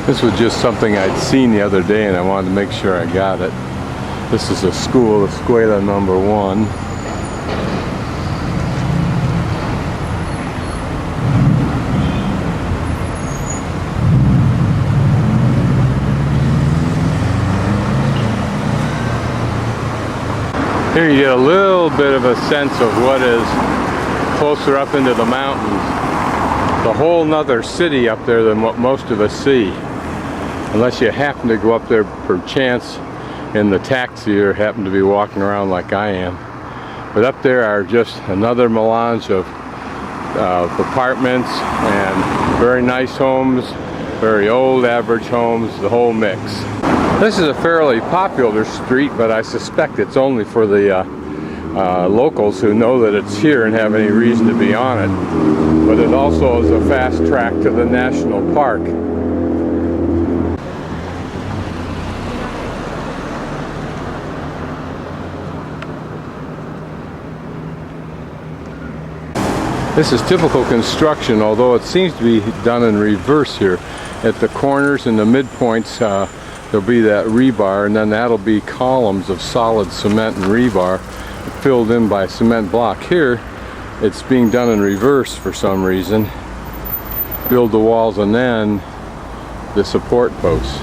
This was just something I'd seen the other day and I wanted to make sure I got it. This is a school, Escuela number 1. Here you get a little bit of a sense of what is closer up into the mountains. It's a whole nother city up there than what most of us see. Unless you happen to go up there per chance in the taxi or happen to be walking around like I am. But up there are just another melange of apartments and very nice homes, very old average homes, the whole mix. This is a fairly popular street, but I suspect it's only for the locals who know that it's here and have any reason to be on it. But it also is a fast track to the national park. This is typical construction, although it seems to be done in reverse here. At the corners and the midpoints, there'll be that rebar, and then that'll be columns of solid cement and rebar filled in by cement block. Here, it's being done in reverse for some reason. Build the walls and then the support posts.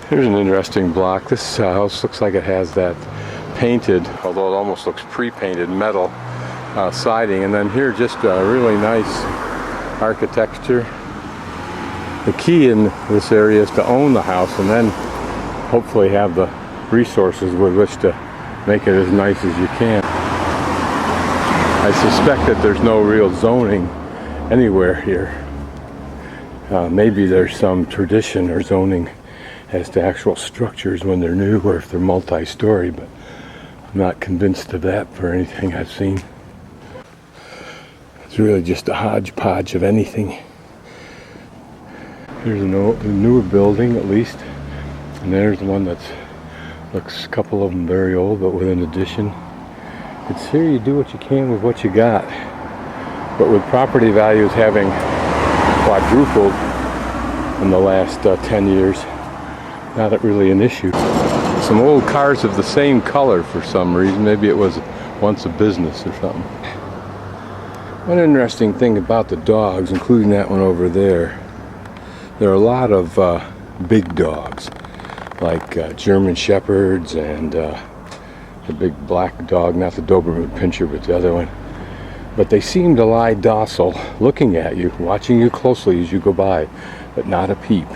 Here's an interesting block. This house looks like it has that painted, although it almost looks pre-painted metal siding, and then here just a really nice architecture. The key in this area is to own the house and then hopefully have the resources with which to make it as nice as you can. I suspect that there's no real zoning anywhere here. Maybe there's some tradition or zoning as to actual structures when they're new or if they're multi-story, but I'm not convinced of that for anything I've seen. It's really just a hodgepodge of anything. Here's a newer building, at least, and there's the one that's looks a couple of them very old, but with an addition. It's here you do what you can with what you got, but with property values having quadrupled in the last 10 years, not really an issue. Some old cars of the same color for some reason. Maybe it was once a business or something. One interesting thing about the dogs, including that one over there, there are a lot of big dogs, like German Shepherds and the big black dog, not the Doberman Pinscher, but the other one. But they seem to lie docile, looking at you, watching you closely as you go by, but not a peep.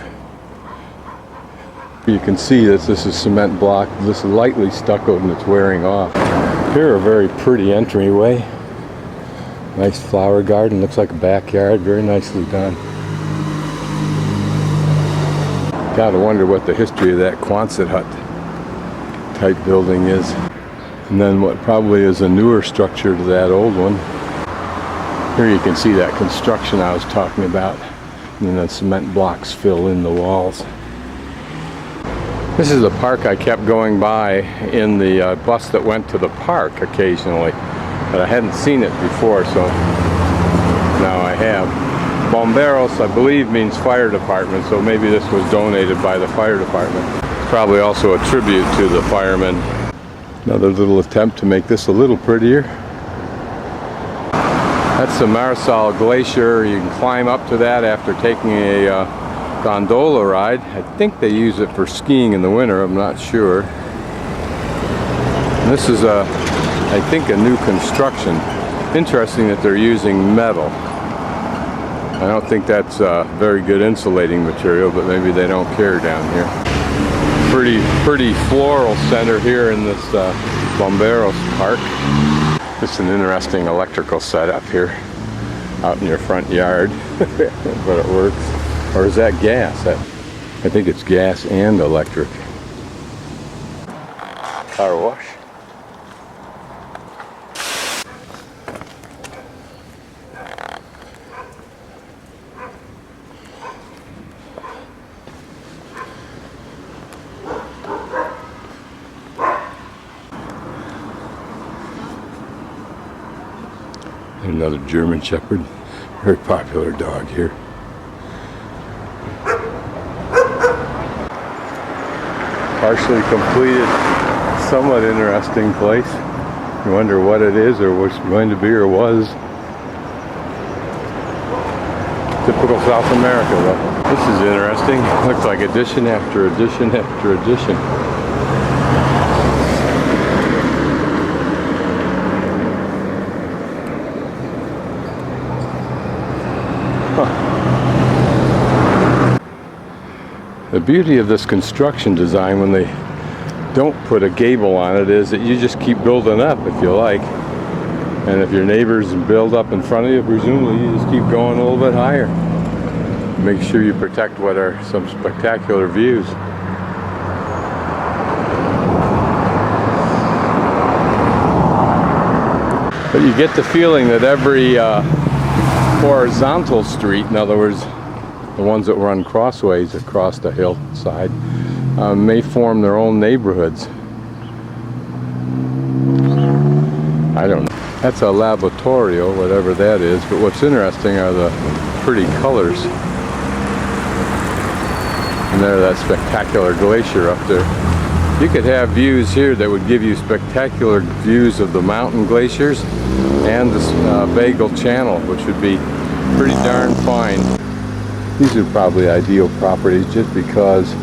You can see that this is cement block. This is lightly stuccoed and it's wearing off. Here a very pretty entryway. Nice flower garden, looks like a backyard, very nicely done. Gotta wonder what the history of that Quonset hut type building is. And then what probably is a newer structure to that old one. Here you can see that construction I was talking about. And then the cement blocks fill in the walls. This is a park I kept going by in the bus that went to the park occasionally. But I hadn't seen it before, so now I have. Bomberos, I believe, means fire department, so maybe this was donated by the fire department. It's probably also a tribute to the firemen. Another little attempt to make this a little prettier. That's the Marisal Glacier. You can climb up to that after taking a gondola ride. I think they use it for skiing in the winter, I'm not sure. And this is I think a new construction. Interesting that they're using metal. I don't think that's very good insulating material, but maybe they don't care down here. Pretty floral center here in this Bomberos Park. It's an interesting electrical setup here out in your front yard, but it works. Or is that gas? I think it's gas and electric. Car wash. Another German Shepherd, very popular dog here. partially completed, somewhat interesting place. You wonder what it is or what's going to be or was. Typical South America though. This is interesting. Looks like addition after addition after addition. The beauty of this construction design when they don't put a gable on it is that you just keep building up if you like. And if your neighbors build up in front of you, presumably you just keep going a little bit higher. Make sure you protect what are some spectacular views. But you get the feeling that every horizontal street, in other words, the ones that run crossways across the hillside, may form their own neighborhoods. I don't know. That's a laboratorio, whatever that is, but what's interesting are the pretty colors. And there, that spectacular glacier up there. You could have views here that would give you spectacular views of the mountain glaciers and the Bagel Channel, which would be pretty darn fine. These are probably ideal properties just because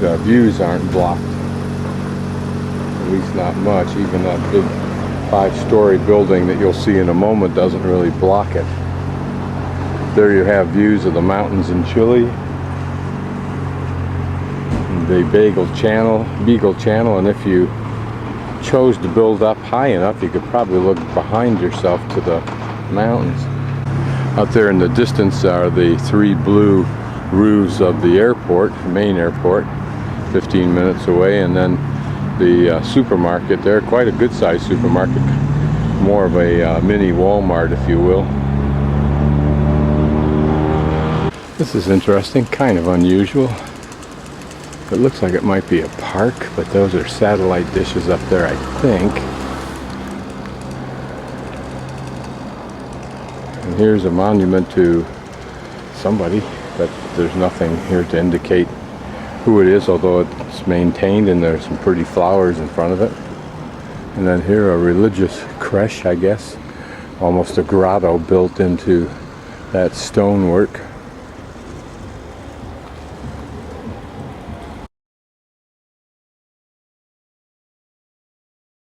the views aren't blocked. At least not much. Even that big 5-story building that you'll see in a moment doesn't really block it. There you have views of the mountains in Chile, the Beagle Channel, and if you chose to build up high enough, you could probably look behind yourself to the mountains. Out there in the distance are the 3 blue roofs of the airport, main airport, 15 minutes away, and then the supermarket there, quite a good-sized supermarket, more of a mini Walmart, if you will. This is interesting, kind of unusual. It looks like it might be a park, but those are satellite dishes up there, I think. And here's a monument to somebody, but there's nothing here to indicate who it is, although it's maintained and there's some pretty flowers in front of it. And then here a religious creche, I guess. Almost a grotto built into that stonework.